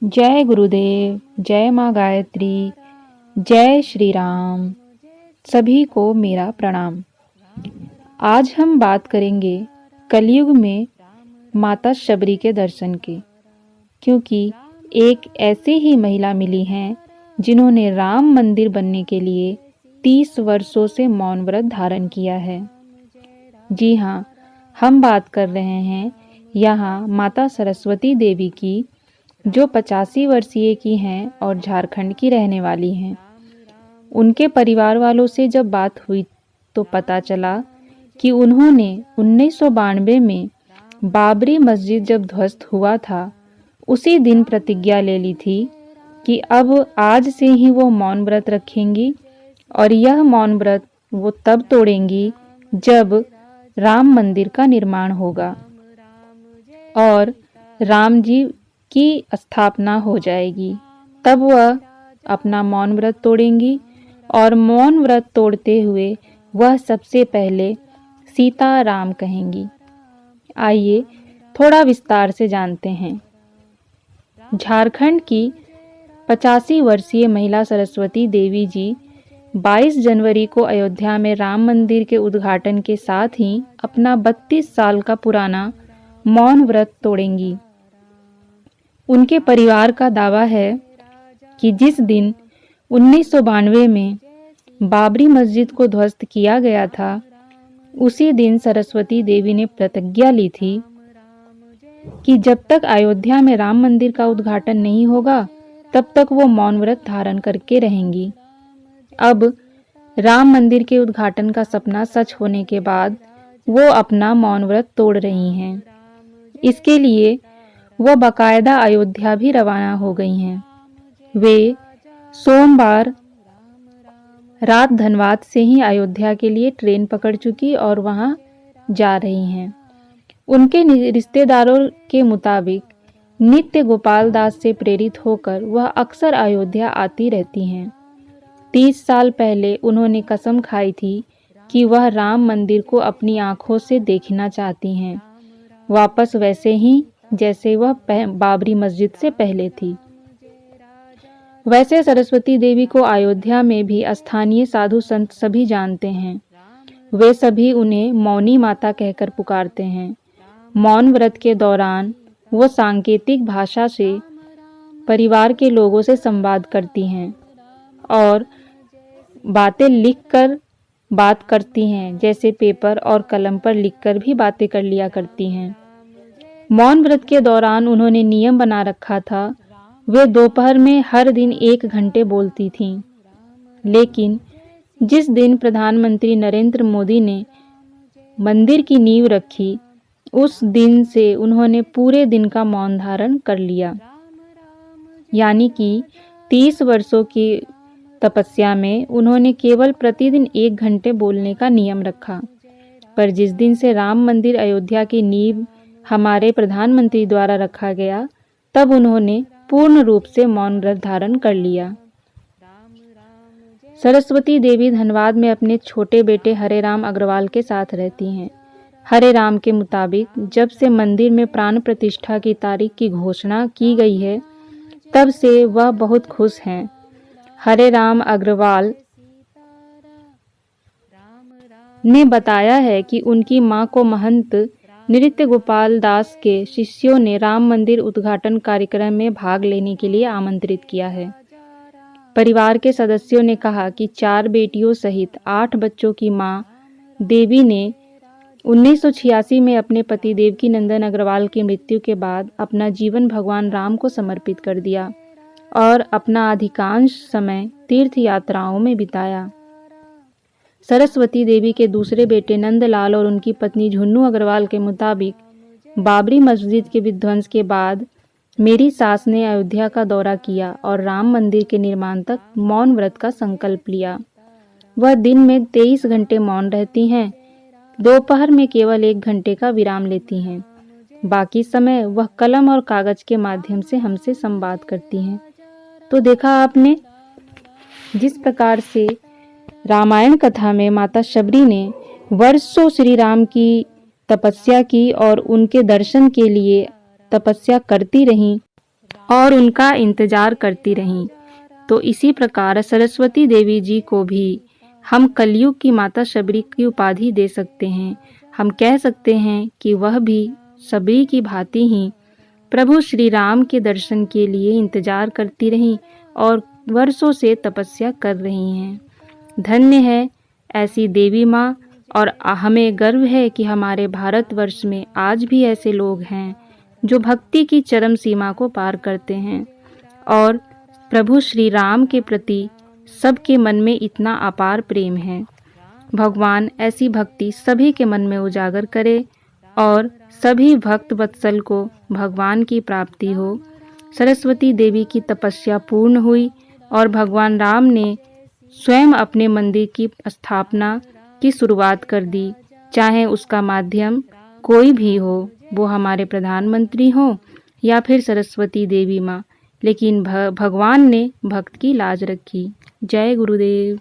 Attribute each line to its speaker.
Speaker 1: जय गुरुदेव, जय माँ गायत्री, जय श्री राम। सभी को मेरा प्रणाम। आज हम बात करेंगे कलयुग में माता शबरी के दर्शन की, क्योंकि एक ऐसी ही महिला मिली हैं जिन्होंने राम मंदिर बनने के लिए 30 वर्षों से मौन व्रत धारण किया है। जी हाँ, हम बात कर रहे हैं यहाँ माता सरस्वती देवी की, जो 85 वर्षीय की हैं और झारखंड की रहने वाली हैं। उनके परिवार वालों से जब बात हुई तो पता चला कि उन्होंने 1992 में बाबरी मस्जिद जब ध्वस्त हुआ था, उसी दिन प्रतिज्ञा ले ली थी कि अब आज से ही वो मौन व्रत रखेंगी, और यह मौन व्रत वो तब तोड़ेंगी जब राम मंदिर का निर्माण होगा और राम जी की स्थापना हो जाएगी। तब वह अपना मौन व्रत तोड़ेंगी, और मौन व्रत तोड़ते हुए वह सबसे पहले सीता राम कहेंगी। आइए थोड़ा विस्तार से जानते हैं। झारखंड की 85 वर्षीय महिला सरस्वती देवी जी 22 जनवरी को अयोध्या में राम मंदिर के उद्घाटन के साथ ही अपना 32 साल का पुराना मौन व्रत तोड़ेंगी। उनके परिवार का दावा है कि जिस दिन 1992 में बाबरी मस्जिद को ध्वस्त किया गया था, उसी दिन सरस्वती देवी ने प्रतिज्ञा ली थी कि जब तक अयोध्या में राम मंदिर का उद्घाटन नहीं होगा, तब तक वो मौन व्रत धारण करके रहेंगी। अब राम मंदिर के उद्घाटन का सपना सच होने के बाद वो अपना मौन व्रत तोड़ रही हैं। इसके लिए वो बाकायदा अयोध्या भी रवाना हो गई हैं। वे सोमवार रात धनबाद से ही अयोध्या के लिए ट्रेन पकड़ चुकी और वहां जा रही हैं। उनके रिश्तेदारों के मुताबिक नित्य गोपाल दास से प्रेरित होकर वह अक्सर अयोध्या आती रहती हैं। 30 साल पहले उन्होंने कसम खाई थी कि वह राम मंदिर को अपनी आंखों से देखना चाहती हैं, वापस वैसे ही जैसे वह बाबरी मस्जिद से पहले थी। वैसे सरस्वती देवी को अयोध्या में भी स्थानीय साधु संत सभी जानते हैं। वे सभी उन्हें मौनी माता कहकर पुकारते हैं। मौन व्रत के दौरान वो सांकेतिक भाषा से परिवार के लोगों से संवाद करती हैं और बातें लिखकर बात करती हैं, जैसे पेपर और कलम पर लिखकर भी बातें कर लिया करती हैं। मौन व्रत के दौरान उन्होंने नियम बना रखा था, वे दोपहर में हर दिन 1 घंटे बोलती थीं। लेकिन जिस दिन प्रधानमंत्री नरेंद्र मोदी ने मंदिर की नींव रखी, उस दिन से उन्होंने पूरे दिन का मौन धारण कर लिया। यानी कि 30 वर्षों की तपस्या में उन्होंने केवल प्रतिदिन 1 घंटे बोलने का नियम रखा। पर जिस दिन से राम मंदिर अयोध्या की नींव हमारे प्रधानमंत्री द्वारा रखा गया, तब उन्होंने पूर्ण रूप से मौन व्रत धारण कर लिया। सरस्वती देवी धनबाद में अपने छोटे बेटे हरे राम अग्रवाल के साथ रहती हैं। हरे राम के मुताबिक जब से मंदिर में प्राण प्रतिष्ठा की तारीख की घोषणा की गई है, तब से वह बहुत खुश हैं। हरे राम अग्रवाल ने बताया है कि उनकी मां को महंत नृत्य गोपाल दास के शिष्यों ने राम मंदिर उद्घाटन कार्यक्रम में भाग लेने के लिए आमंत्रित किया है। परिवार के सदस्यों ने कहा कि 4 बेटियों सहित 8 बच्चों की मां देवी ने 1986 में अपने पति देवकी नंदन अग्रवाल की मृत्यु के बाद अपना जीवन भगवान राम को समर्पित कर दिया और अपना अधिकांश समय तीर्थ यात्राओं में बिताया। सरस्वती देवी के दूसरे बेटे नंदलाल और उनकी पत्नी झुन्नू अग्रवाल के मुताबिक बाबरी मस्जिद के विध्वंस के बाद मेरी सास ने अयोध्या का दौरा किया और राम मंदिर के निर्माण तक मौन व्रत का संकल्प लिया। वह दिन में 23 घंटे मौन रहती हैं, दोपहर में केवल 1 घंटे का विराम लेती हैं। बाकी समय वह कलम और कागज के माध्यम से हमसे संवाद करती हैं। तो देखा आपने, जिस प्रकार से रामायण कथा में माता शबरी ने वर्षों श्री राम की तपस्या की और उनके दर्शन के लिए तपस्या करती रहीं और उनका इंतजार करती रहीं। तो इसी प्रकार सरस्वती देवी जी को भी हम कलयुग की माता शबरी की उपाधि दे सकते हैं। हम कह सकते हैं कि वह भी शबरी की भांति ही प्रभु श्री राम के दर्शन के लिए इंतजार करती रहीं और वर्षों से तपस्या कर रही हैं। धन्य है ऐसी देवी माँ, और हमें गर्व है कि हमारे भारतवर्ष में आज भी ऐसे लोग हैं जो भक्ति की चरम सीमा को पार करते हैं और प्रभु श्री राम के प्रति सबके मन में इतना अपार प्रेम है। भगवान ऐसी भक्ति सभी के मन में उजागर करे और सभी भक्त वत्सल को भगवान की प्राप्ति हो। सरस्वती देवी की तपस्या पूर्ण हुई और भगवान राम ने स्वयं अपने मंदिर की स्थापना की शुरुआत कर दी। चाहे उसका माध्यम कोई भी हो, वो हमारे प्रधानमंत्री हो या फिर सरस्वती देवी माँ, लेकिन भगवान ने भक्त की लाज रखी। जय गुरुदेव।